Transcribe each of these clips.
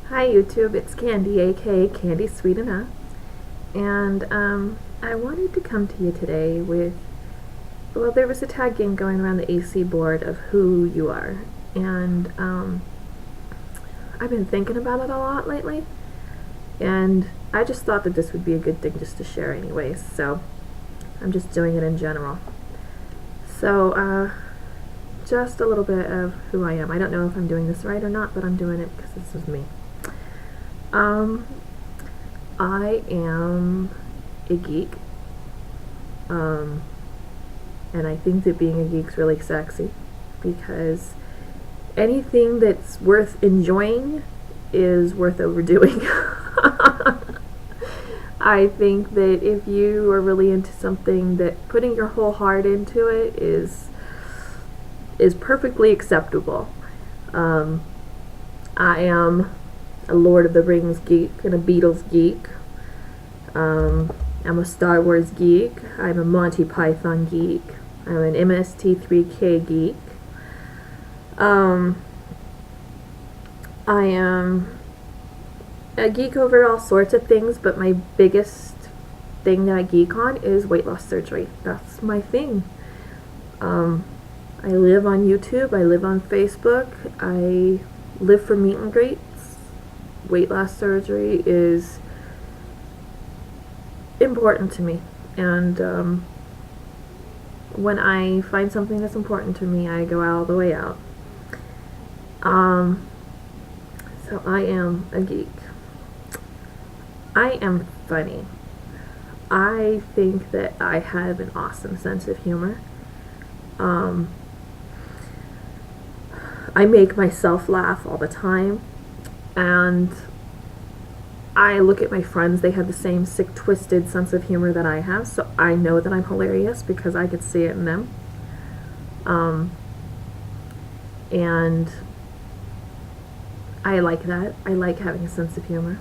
Hi YouTube, it's Candy, aka Candy Sweet Enough, and I wanted to come to you today with, well, there was a tag game going around the AC board of who you are, and I've been thinking about it a lot lately, and I just thought that this would be a good thing just to share anyways, so I'm just doing it in general. So, just a little bit of who I am. I don't know if I'm doing this right or not, but I'm doing it because this is me. I am a geek, and I think that being a geek's really sexy because anything that's worth enjoying is worth overdoing. I think that if you are really into something, that putting your whole heart into it is perfectly acceptable. I am a Lord of the Rings geek and a Beatles geek. I'm a Star Wars geek. I'm a Monty Python geek. I'm an MST3K geek. I am a geek over all sorts of things, but my biggest thing that I geek on is weight loss surgery. That's my thing. I live on YouTube. I live on Facebook. I live for meet and greets. Weight loss surgery is important to me, and when I find something that's important to me, I go all the way out. So I am a geek. I am funny. I think that I have an awesome sense of humor. I make myself laugh all the time. And I look at my friends, they have the same sick, twisted sense of humor that I have, so I know that I'm hilarious because I could see it in them. And I like that. I like having a sense of humor.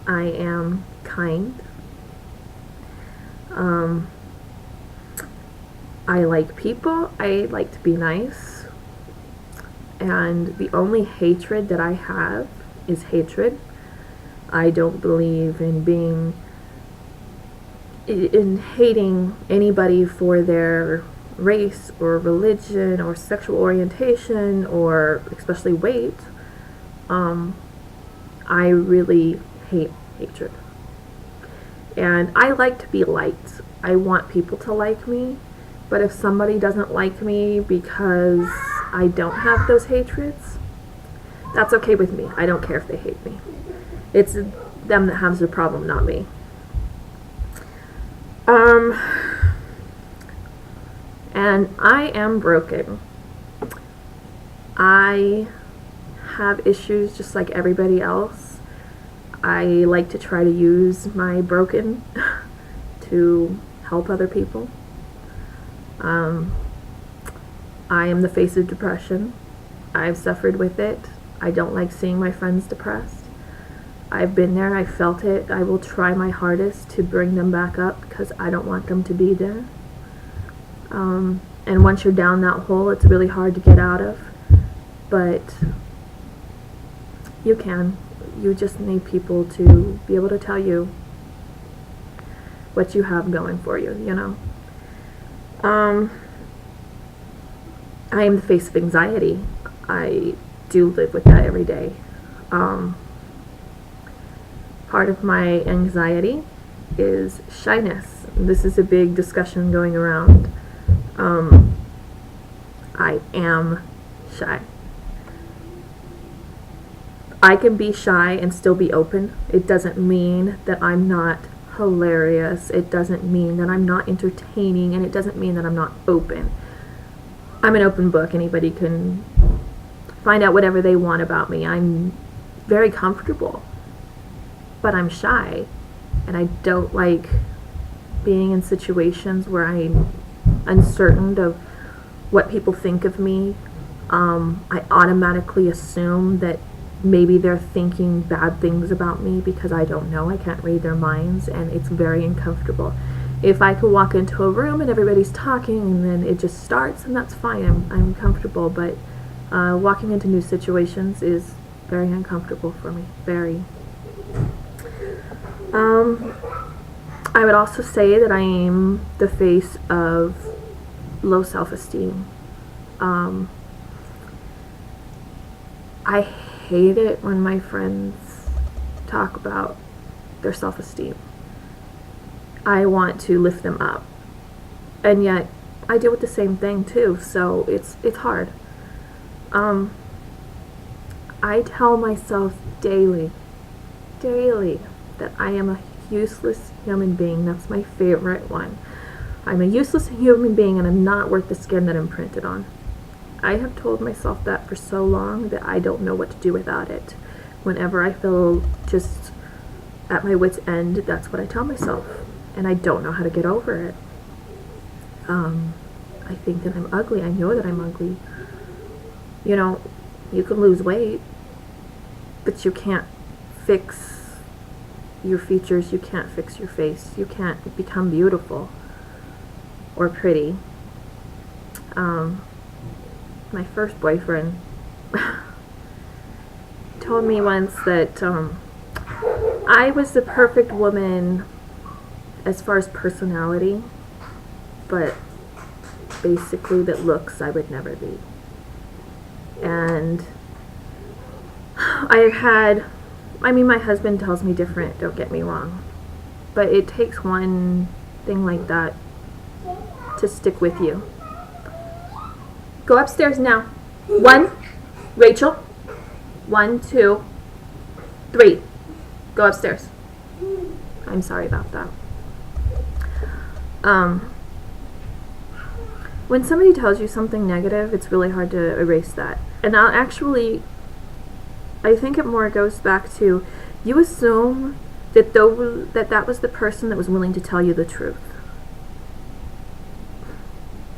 I am kind. I like people. I like to be nice. And the only hatred that I have is hatred. I don't believe in hating anybody for their race or religion or sexual orientation or especially weight. I really hate hatred. And I like to be liked. I want people to like me, but if somebody doesn't like me because I don't have those hatreds, that's okay with me. I don't care if they hate me. It's them that has the problem, not me. And I am broken. I have issues just like everybody else. I like to try to use my broken to help other people. I am the face of depression. I've suffered with it. I don't like seeing my friends depressed. I've been there. I felt it. I will try my hardest to bring them back up because I don't want them to be there. And once you're down that hole, it's really hard to get out of. But you can. You just need people to be able to tell you what you have going for you, you know. I am the face of anxiety. I do live with that every day. Part of my anxiety is shyness. This is a big discussion going around. I am shy. I can be shy and still be open. It doesn't mean that I'm not hilarious. It doesn't mean that I'm not entertaining, and it doesn't mean that I'm not open. I'm an open book. Anybody can find out whatever they want about me. I'm very comfortable, but I'm shy, and I don't like being in situations where I'm uncertain of what people think of me. I automatically assume that maybe they're thinking bad things about me because I don't know. I can't read their minds, and it's very uncomfortable. If I could walk into a room and everybody's talking and then it just starts, and that's fine. I'm comfortable, but walking into new situations is Very uncomfortable for me. Very. I would also say that I am the face of low self-esteem. I hate it when my friends talk about their self-esteem. I want to lift them up, and yet I deal with the same thing too. So it's hard. I tell myself daily, that I am a useless human being. That's my favorite one. I'm a useless human being, and I'm not worth the skin that I'm printed on. I have told myself that for so long that I don't know what to do without it. Whenever I feel just at my wit's end, that's what I tell myself, and I don't know how to get over it. I think that I'm ugly. I know that I'm ugly. You know, you can lose weight, but you can't fix your features. You can't fix your face. You can't become beautiful or pretty. My first boyfriend told me once that I was the perfect woman as far as personality, but basically that looks I would never be. And my husband tells me different, don't get me wrong, but it takes one thing like that to stick with you. Go upstairs now. 1, Rachel. 1, 2, 3. Go upstairs. I'm sorry about that. When somebody tells you something negative, it's really hard to erase that. And I think it more goes back to, you assume that that was the person that was willing to tell you the truth.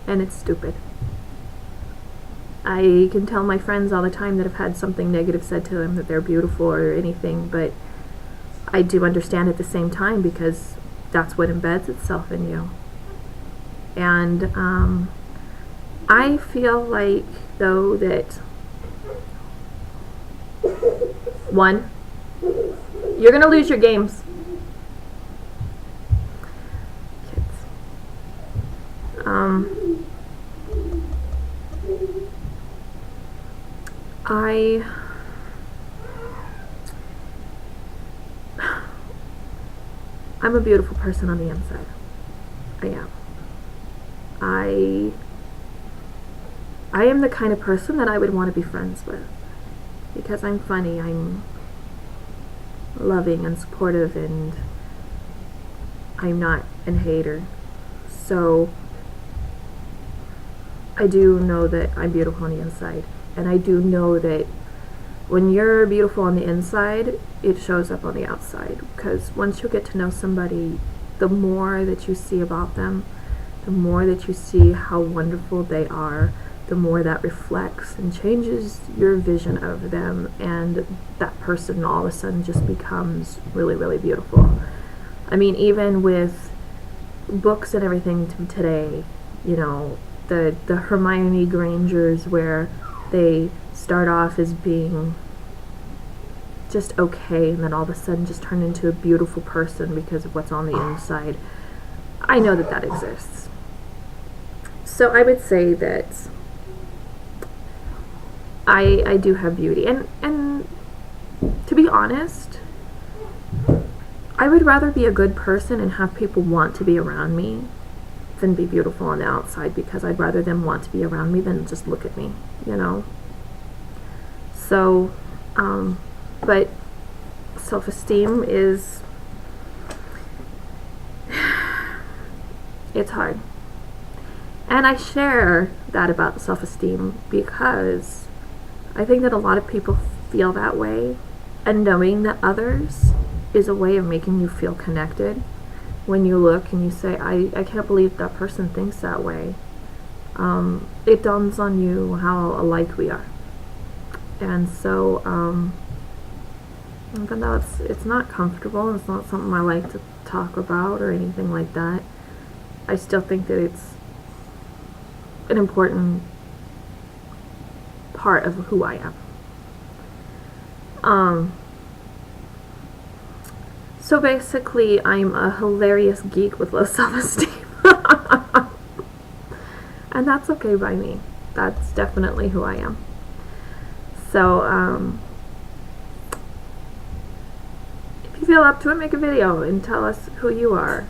And it's stupid. I can tell my friends all the time that have had something negative said to them that they're beautiful or anything, but I do understand at the same time, because that's what embeds itself in you. And I feel like, though, that 1, you're gonna lose your games. Kids. I'm a beautiful person on the inside. I am. I am the kind of person that I would want to be friends with, because I'm funny, I'm loving and supportive, and I'm not a hater. So I do know that I'm beautiful on the inside, and I do know that when you're beautiful on the inside, it shows up on the outside, because once you get to know somebody, the more that you see about them, the more that you see how wonderful they are, the more that reflects and changes your vision of them, and that person all of a sudden just becomes really, really beautiful. I mean, even with books and everything today, you know, the Hermione Grangers, where they start off as being just okay, and then all of a sudden just turn into a beautiful person because of what's on the inside. I know that exists. So I would say that I do have beauty, and to be honest, I would rather be a good person and have people want to be around me than be beautiful on the outside, because I'd rather them want to be around me than just look at me, you know. So but self-esteem is, it's hard. And I share that about self-esteem because I think that a lot of people feel that way, and knowing that others is a way of making you feel connected. When you look and you say, I can't believe that person thinks that way, it dawns on you how alike we are. And so even though it's not comfortable, it's not something I like to talk about or anything like that, I still think that it's an important part of who I am. So basically, I'm a hilarious geek with low self-esteem. And that's okay by me. That's definitely who I am. So, if you feel up to it, make a video and tell us who you are.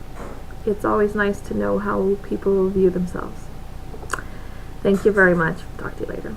It's always nice to know how people view themselves. Thank you very much. Talk to you later.